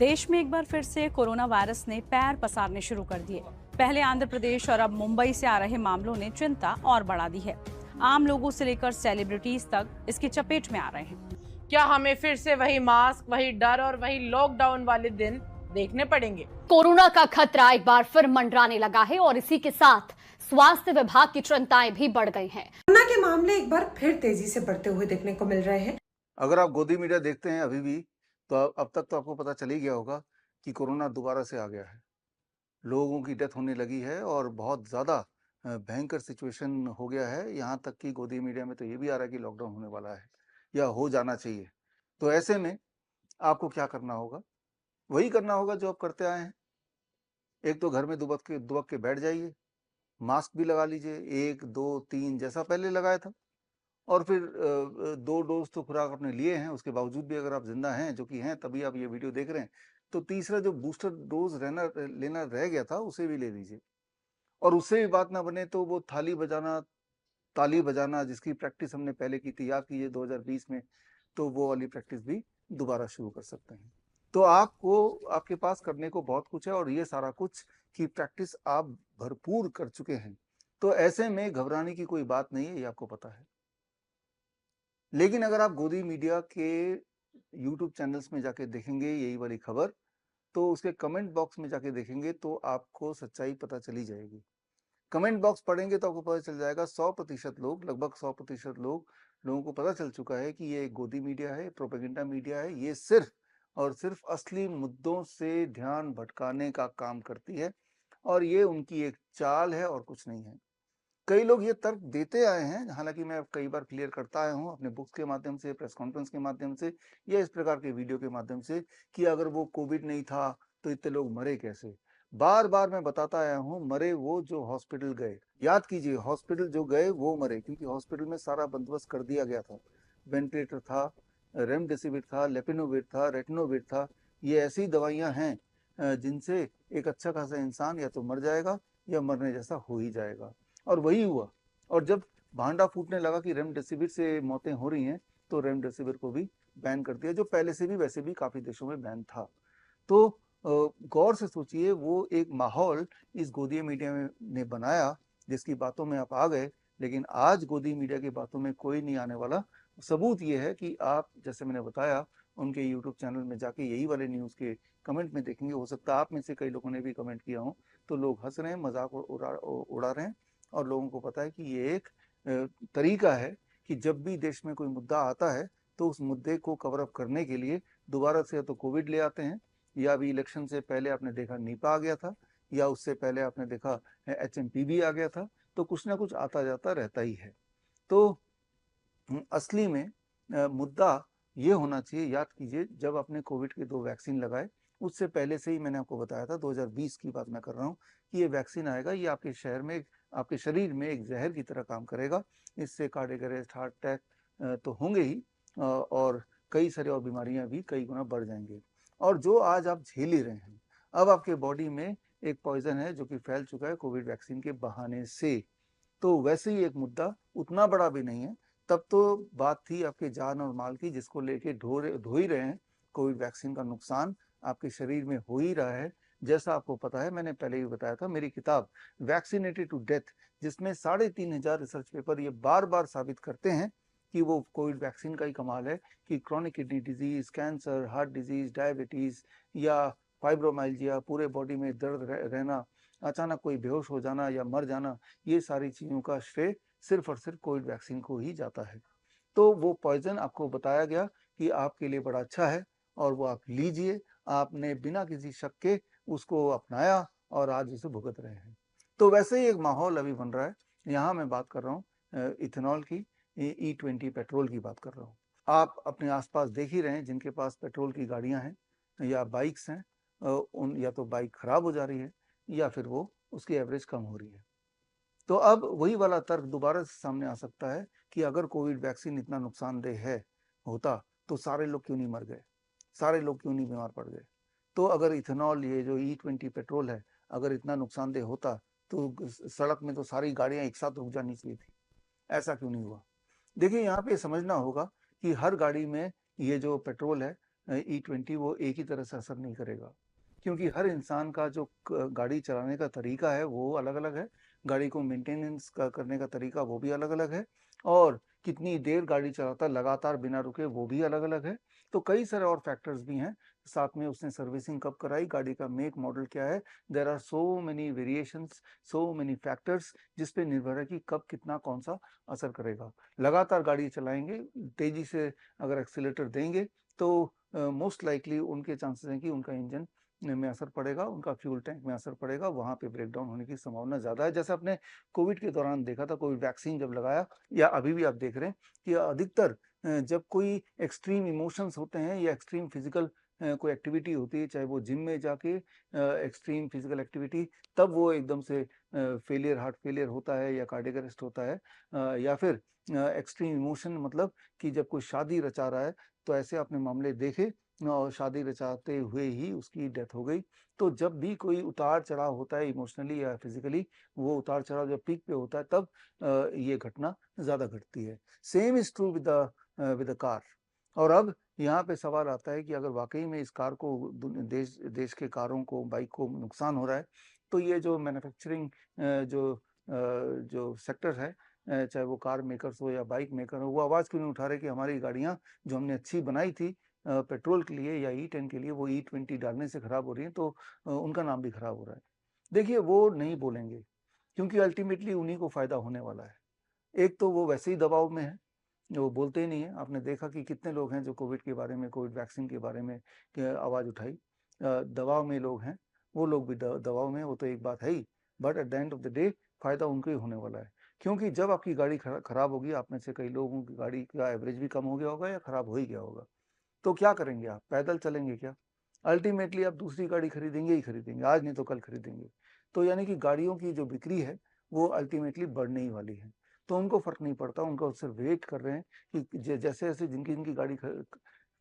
देश में एक बार फिर से कोरोना वायरस ने पैर पसारने शुरू कर दिए। पहले आंध्र प्रदेश और अब मुंबई से आ रहे मामलों ने चिंता और बढ़ा दी है। आम लोगों से लेकर सेलिब्रिटीज तक इसकी चपेट में आ रहे हैं। क्या हमें फिर से वही मास्क, वही डर और वही लॉकडाउन वाले दिन देखने पड़ेंगे? कोरोना का खतरा एक बार फिर मंडराने लगा है और इसी के साथ स्वास्थ्य विभाग की चिंताएं भी बढ़ गई हैं। कोरोना के मामले एक बार फिर तेजी से बढ़ते हुए देखने को मिल रहे हैं। अगर आप गोदी मीडिया देखते हैं अभी भी, तो अब तक तो आपको पता चल ही गया होगा कि कोरोना दोबारा से आ गया है। लोगों की डेथ होने लगी है और बहुत ज़्यादा भयंकर सिचुएशन हो गया है। यहाँ तक कि गोदी मीडिया में तो ये भी आ रहा है कि लॉकडाउन होने वाला है या हो जाना चाहिए। तो ऐसे में आपको क्या करना होगा? वही करना होगा जो आप करते आए हैं। एक तो घर में दुबक के बैठ जाइए, मास्क भी लगा लीजिए 1, 2, 3 जैसा पहले लगाया था। और फिर 2 डोज तो खुराक आपने लिए हैं, उसके बावजूद भी अगर आप जिंदा हैं, जो कि हैं तभी आप ये वीडियो देख रहे हैं, तो तीसरा जो बूस्टर डोज लेना रह गया था उसे भी ले लीजिए। और उससे भी बात ना बने तो वो ताली बजाना जिसकी प्रैक्टिस हमने पहले की थी, याद कीजिए 2020 में, तो वो वाली प्रैक्टिस भी दोबारा शुरू कर सकते हैं। तो आपके पास करने को बहुत कुछ है और ये सारा कुछ की प्रैक्टिस आप भरपूर कर चुके हैं। तो ऐसे में घबराने की कोई बात नहीं है, ये आपको पता है। लेकिन अगर आप गोदी मीडिया के यूट्यूब चैनल्स में जाके देखेंगे यही वाली खबर, तो उसके कमेंट बॉक्स में जाके देखेंगे तो आपको सच्चाई पता चली जाएगी। कमेंट बॉक्स पढ़ेंगे तो आपको पता चल जाएगा 100% लोग, लगभग 100% लोगों को पता चल चुका है कि ये गोदी मीडिया है, प्रोपेगेंडा मीडिया है। ये सिर्फ और सिर्फ असली मुद्दों से ध्यान भटकाने का काम करती है और ये उनकी एक चाल है और कुछ नहीं है। कई लोग ये तर्क देते आए हैं, हालांकि मैं कई बार क्लियर करता आया हूं अपने बुक्स के माध्यम से, प्रेस कॉन्फ्रेंस के माध्यम से या इस प्रकार के वीडियो के माध्यम से कि अगर वो कोविड नहीं था तो इतने लोग मरे कैसे। बार बार मैं बताता आया हूं, मरे वो जो हॉस्पिटल गए। याद कीजिए, हॉस्पिटल जो गए वो मरे, क्योंकि हॉस्पिटल में सारा बंदोबस्त कर दिया गया था। वेंटिलेटर था, रेमडेसिविर था, लेपिनोविर था, रेटिनोविर था। ये ऐसी दवाइयां हैं जिनसे एक अच्छा खासा इंसान या तो मर जाएगा या मरने जैसा हो ही जाएगा। और वही हुआ। और जब भांडा फूटने लगा कि रेमडेसिविर से मौतें हो रही हैं, तो रेमडेसिविर को भी बैन कर दिया, जो पहले से भी वैसे भी काफी देशों में बैन था। तो गौर से सोचिए, वो एक माहौल इस गोदी मीडिया ने बनाया जिसकी बातों में आप आ गए, लेकिन आज गोदी मीडिया की बातों में कोई नहीं आने वाला। सबूत ये है कि आप, जैसे मैंने बताया, उनके यूट्यूब चैनल में जाके यही वाले न्यूज़ के कमेंट में देखेंगे। हो सकता है आप में से कई लोगों ने भी कमेंट किया हो, तो लोग हंस रहे हैं, मजाक उड़ा रहे हैं। और लोगों को पता है कि ये एक तरीका है कि जब भी देश में कोई मुद्दा आता है तो उस मुद्दे को कवर अप करने के लिए दोबारा से या तो कोविड ले आते हैं, या अभी इलेक्शन से पहले आपने देखा निपा आ गया था, या उससे पहले आपने देखा HMPV आ गया था। तो कुछ ना कुछ आता जाता रहता ही है। तो असली में मुद्दा ये होना चाहिए, याद कीजिए, जब आपने कोविड के 2 वैक्सीन लगाए, उससे पहले से ही मैंने आपको बताया था, 2020 की बात मैं कर रहा हूँ, कि ये वैक्सीन आएगा, ये आपके शरीर में एक जहर की तरह काम करेगा। इससे कार्डियक अरेस्ट, हार्ट अटैक तो होंगे ही, और कई सारी और बीमारियां भी कई गुना बढ़ जाएंगे। और जो आज आप झेल ही रहे हैं, अब आपके बॉडी में एक पॉइजन है जो कि फैल चुका है कोविड वैक्सीन के बहाने से। तो वैसे ही एक मुद्दा उतना बड़ा भी नहीं है। तब तो बात थी आपके जान और माल की, जिसको लेके धो ही रहे हैं। कोविड वैक्सीन का नुकसान आपके शरीर में हो ही रहा है। जैसा आपको पता है, मैंने पहले भी बताया था, मेरी किताब वैक्सीनेटेड टू डेथ, जिसमें 3,500 रिसर्च पेपर ये बार बार साबित करते हैं कि वो कोविड वैक्सीन का ही कमाल है कि chronic kidney disease, cancer, heart disease, diabetes या फाइब्रोमाइल्जिया, पूरे बॉडी में दर्द रहना, अचानक कोई बेहोश हो जाना या मर जाना, ये सारी चीज़ों का श्रेय सिर्फ और सिर्फ कोविड वैक्सीन को ही जाता है। तो वो पॉइजन आपको बताया गया कि आपके लिए बड़ा अच्छा है और वो आप लीजिए। आपने बिना किसी शक के उसको अपनाया और आज उसे भुगत रहे हैं। तो वैसे ही एक माहौल अभी बन रहा है। यहाँ मैं बात कर रहा हूँ इथेनॉल की, E20 पेट्रोल की बात कर रहा हूँ। आप अपने आसपास देख ही रहे हैं, जिनके पास पेट्रोल की गाड़ियाँ हैं या बाइक्स हैं, उन या तो बाइक खराब हो जा रही है या फिर वो उसकी एवरेज कम हो रही है। तो अब वही वाला तर्क दोबारा से सामने आ सकता है कि अगर कोविड वैक्सीन इतना नुकसानदेह होता तो सारे लोग क्यों नहीं मर गए, सारे लोग क्यों नहीं बीमार पड़ गए। तो अगर इथेनॉल, ये जो E20 पेट्रोल है, अगर इतना नुकसानदेह होता तो सड़क में तो सारी गाड़ियां एक साथ रुक जानी चाहिए थी। ऐसा क्यों नहीं हुआ? देखिए, यहाँ पे समझना होगा कि हर गाड़ी में ये जो पेट्रोल है E20 वो एक ही तरह से असर नहीं करेगा, क्योंकि हर इंसान का जो गाड़ी चलाने का तरीका है वो अलग-अलग है, गाड़ी को मेंटेनेंस करने का तरीका वो भी अलग-अलग है, और कितनी देर गाड़ी चलाता है लगातार बिना रुके वो भी अलग-अलग है। तो कई सारे और फैक्टर्स भी हैं, साथ में उसने सर्विसिंग कब कराई, गाड़ी का मेक मॉडल क्या है, there are so many variations, so many factors, जिस पे निर्भर है कि कब कितना कौन सा असर करेगा। लगातार गाड़ी चलाएंगे, तेजी से अगर एक्सीलेटर देंगे तो मोस्ट लाइकली उनके चांसेस हैं कि उनका इंजन में असर पड़ेगा, उनका फ्यूल टैंक में असर पड़ेगा, वहाँ पे ब्रेकडाउन होने की संभावना ज़्यादा है। जैसे आपने कोविड के दौरान देखा था, कोविड वैक्सीन जब लगाया, या अभी भी आप देख रहे हैं कि अधिकतर जब कोई एक्सट्रीम इमोशंस होते हैं या एक्सट्रीम फिजिकल कोई एक्टिविटी होती है, चाहे वो जिम में जाके एक्सट्रीम फिजिकल एक्टिविटी, तब वो एकदम से फेलियर, हार्ट फेलियर होता है या कार्डियक अरेस्ट होता है, या फिर एक्सट्रीम इमोशन मतलब कि जब कोई शादी रचा रहा है, तो ऐसे आपने मामले देखे और शादी रचाते हुए ही उसकी डेथ हो गई। तो जब भी कोई उतार-चढ़ाव होता है इमोशनली या फिजिकली, वो उतार-चढ़ाव जब पीक पे होता है तब ये घटना ज़्यादा घटती है। Same is true with the car. और अब यहाँ पे सवाल आता है कि अगर वाक़ई में इस कार को देश के कारों को, बाइक को नुकसान हो रहा है, तो ये जो मैन्युफैक्चरिंग जो सेक्टर है, चाहे वो कार मेकर्स हो या बाइक मेकर हो, वो आवाज़ क्यों नहीं उठा रहे कि हमारी गाड़ियाँ जो हमने अच्छी बनाई थी पेट्रोल के लिए या E10 के लिए, वो E20 डालने से खराब हो रही हैं, तो उनका नाम भी खराब हो रहा है। देखिए, वो नहीं बोलेंगे, क्योंकि अल्टीमेटली उन्हीं को फ़ायदा होने वाला है। एक तो वो वैसे ही दबाव में है, वो बोलते ही नहीं है। आपने देखा कि कितने लोग हैं जो कोविड के बारे में, कोविड वैक्सीन के बारे में आवाज़ उठाई। दबाव में लोग हैं, वो लोग भी दबाव में हैं, वो तो एक बात है ही, but at the end of the day फ़ायदा उनको ही होने वाला है। क्योंकि जब आपकी गाड़ी खराब होगी, आप में से कई लोगों की गाड़ी का एवरेज भी कम हो गया होगा या खराब हो ही गया होगा। तो क्या करेंगे आप? पैदल चलेंगे क्या? अल्टीमेटली आप दूसरी गाड़ी खरीदेंगे ही खरीदेंगे, आज नहीं तो कल खरीदेंगे। तो यानी कि गाड़ियों की जो बिक्री है, वो अल्टीमेटली बढ़ने ही वाली है। तो उनको फ़र्क नहीं पड़ता, उनको सिर्फ वेट कर रहे हैं कि जैसे-जैसे जिनकी गाड़ी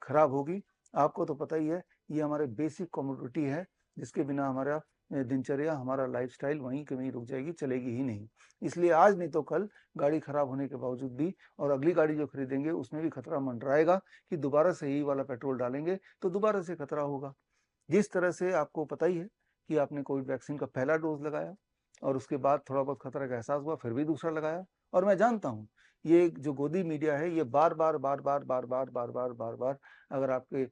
खराब होगी, आपको तो पता ही है, ये हमारे बेसिक कमोडिटी है, जिसके बिना हमारा दिनचर्या, हमारा लाइफ़स्टाइल वहीं के वहीं रुक जाएगी, चलेगी ही नहीं। इसलिए आज नहीं तो कल गाड़ी खराब होने के बावजूद भी, और अगली गाड़ी जो खरीदेंगे उसमें भी खतरा मंडराएगा कि दोबारा से यही वाला पेट्रोल डालेंगे, तो दोबारा से खतरा होगा। जिस तरह से आपको पता ही है कि आपने कोविड वैक्सीन का पहला डोज़ लगाया और उसके बाद थोड़ा बहुत खतरा का एहसास हुआ, फिर भी दूसरा लगाया, और मैं जानता हूँ, ये जो गोदी मीडिया है, ये बार-बार अगर आपके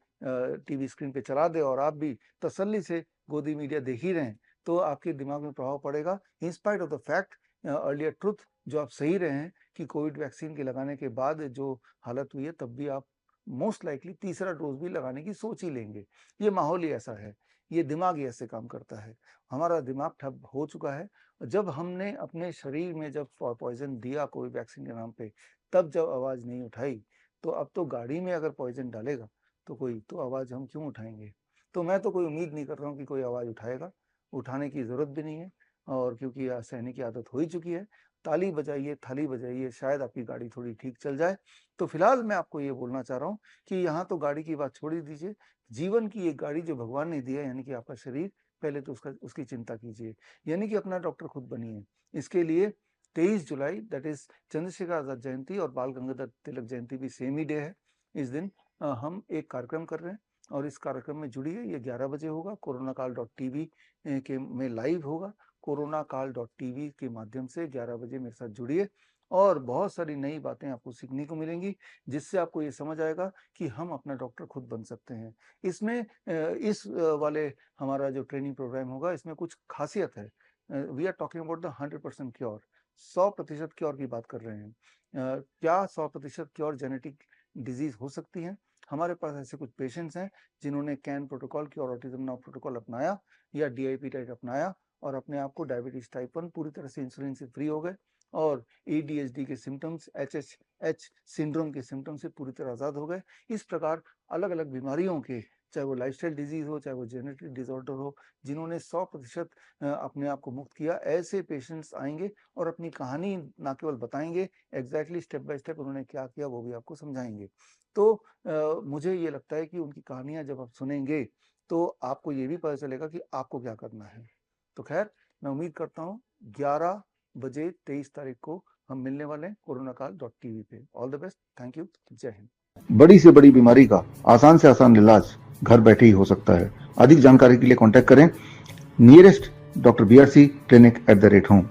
टीवी स्क्रीन पे चला दे और आप भी तसल्ली से गोदी मीडिया देख ही रहे हैं, तो आपके दिमाग में प्रभाव पड़ेगा। In spite of the fact earlier truth, जो आप सही रहे हैं कि कोविड वैक्सीन के लगाने के बाद जो हालत हुई है, तब भी आप मोस्ट लाइकली तीसरा डोज़ भी लगाने की सोच ही लेंगे। ये माहौल ही ऐसा है, ये दिमाग ही ऐसे काम करता है। हमारा दिमाग ठप हो चुका है। जब हमने अपने शरीर में जब पॉइज़न दिया कोविड वैक्सीन के नाम पे, तब जब आवाज़ नहीं उठाई, तो अब तो गाड़ी में अगर पॉइज़न डालेगा, तो कोई तो आवाज़ हम क्यों उठाएँगे? तो मैं तो कोई उम्मीद नहीं कर रहा हूँ कि कोई आवाज़ उठाएगा, उठाने की ज़रूरत भी नहीं है, और क्योंकि सहने की आदत हो ही चुकी है। ताली बजाइए, थाली बजाइए, शायद आपकी गाड़ी थोड़ी ठीक चल जाए। तो फिलहाल मैं आपको ये बोलना चाह रहा हूँ कि यहाँ तो गाड़ी की बात छोड़ ही दीजिए, जीवन की एक गाड़ी जो भगवान ने दी है, यानी कि आपका शरीर, पहले तो उसकी चिंता कीजिए, यानी कि अपना डॉक्टर खुद बनिए। इसके लिए 23 जुलाई, दैट इज़ चंद्रशेखर आज़ाद जयंती और बाल गंगाधर तिलक जयंती भी सेम ही डे है। इस दिन हम एक कार्यक्रम कर रहे हैं, और इस कार्यक्रम में जुड़िए। ये 11 बजे होगा, कोरोनाकाल.tv के में लाइव होगा। कोरोनाकाल.tv के माध्यम से 11 बजे मेरे साथ जुड़िए, और बहुत सारी नई बातें आपको सीखने को मिलेंगी, जिससे आपको ये समझ आएगा कि हम अपना डॉक्टर खुद बन सकते हैं। इसमें इस वाले हमारा जो ट्रेनिंग प्रोग्राम होगा, इसमें कुछ खासियत है। We are talking about the 100% cure, 100% cure की बात कर रहे हैं। क्या 100% क्योर जेनेटिक डिजीज़ हो सकती है? हमारे पास ऐसे कुछ पेशेंट्स हैं जिन्होंने can protocol cure autism now protocol अपनाया, या DIP डाइट अपनाया, और अपने आप को डायबिटीज टाइप 1 पूरी तरह से इंसुलिन से फ्री हो गए, और ADHD के सिम्टम्स, HH सिंड्रोम के सिम्टम्स से पूरी तरह आज़ाद हो गए। इस प्रकार अलग-अलग बीमारियों के, चाहे वो लाइफस्टाइल डिजीज़ हो, चाहे वो जेनेटिक डिसऑर्डर हो, जिन्होंने 100% अपने आप को मुक्त किया, ऐसे पेशेंट्स आएँगे और अपनी कहानी ना केवल बताएँगे, एग्ज़ैक्टली स्टेप बाय स्टेप उन्होंने क्या किया वो भी आपको समझाएँगे। तो मुझे ये लगता है कि उनकी कहानियाँ जब आप सुनेंगे, तो आपको ये भी पता चलेगा कि आपको क्या करना है। तो खैर, मैं उम्मीद करता हूँ 11 बजे 23 तारीख को हम मिलने वाले हैं कोरोनाकाल.tv पे। All the best, thank you, जय हिंद। बड़ी से बड़ी बीमारी का आसान से आसान इलाज घर बैठे ही हो सकता है। अधिक जानकारी के लिए कांटेक्ट करें nearest doctor BRC clinic @home।